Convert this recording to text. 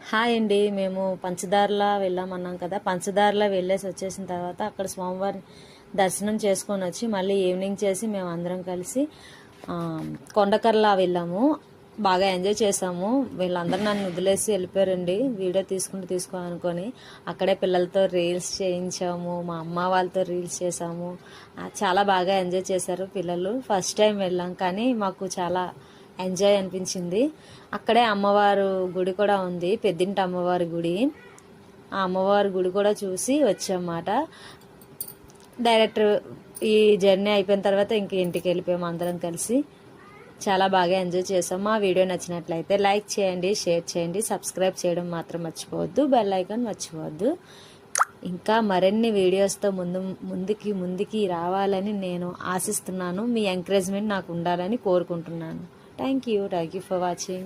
Hi అండి. మేము పంచదారలా వెళ్ళామన్నాం కదా. పంచదారలా వెళ్ళేసి వచ్చేసిన తర్వాత అక్కడ స్వామివారి దర్శనం చేసుకొని వచ్చి మళ్ళీ ఈవినింగ్ చేసి మేము అందరం కలిసి కొండకర్లా వెళ్ళాము. బాగా ఎంజాయ్ చేసాము. వీళ్ళందరూ నన్ను వదిలేసి వెళ్ళిపోయారండి. వీడియో తీసుకో అనుకొని అక్కడే పిల్లలతో రీల్స్ చేయించాము. మా అమ్మ వాళ్ళతో రీల్స్ చేసాము. చాలా బాగా ఎంజాయ్ చేశారు పిల్లలు. ఫస్ట్ టైం వెళ్ళాం కానీ మాకు చాలా ఎంజాయ్ అనిపించింది. అక్కడే అమ్మవారు గుడి కూడా ఉంది, పెద్దింటి అమ్మవారి గుడి. ఆ అమ్మవారి గుడి కూడా చూసి వచ్చామన్నమాట. డైరెక్ట్ ఈ జర్నీ అయిపోయిన తర్వాత ఇంక ఇంటికి వెళ్ళిపోయాము అందరం కలిసి. చాలా బాగా ఎంజాయ్ చేసాం. మా వీడియో నచ్చినట్లయితే లైక్ చేయండి, షేర్ చేయండి, సబ్స్క్రైబ్ చేయడం మాత్రం మర్చిపోవద్దు, బెల్ ఐకాన్ మర్చిపోవద్దు. ఇంకా మరిన్ని వీడియోస్తో ముందుకి రావాలని నేను ఆశిస్తున్నాను. మీ ఎంకరేజ్మెంట్ నాకు ఉండాలని కోరుకుంటున్నాను. Thank you for watching.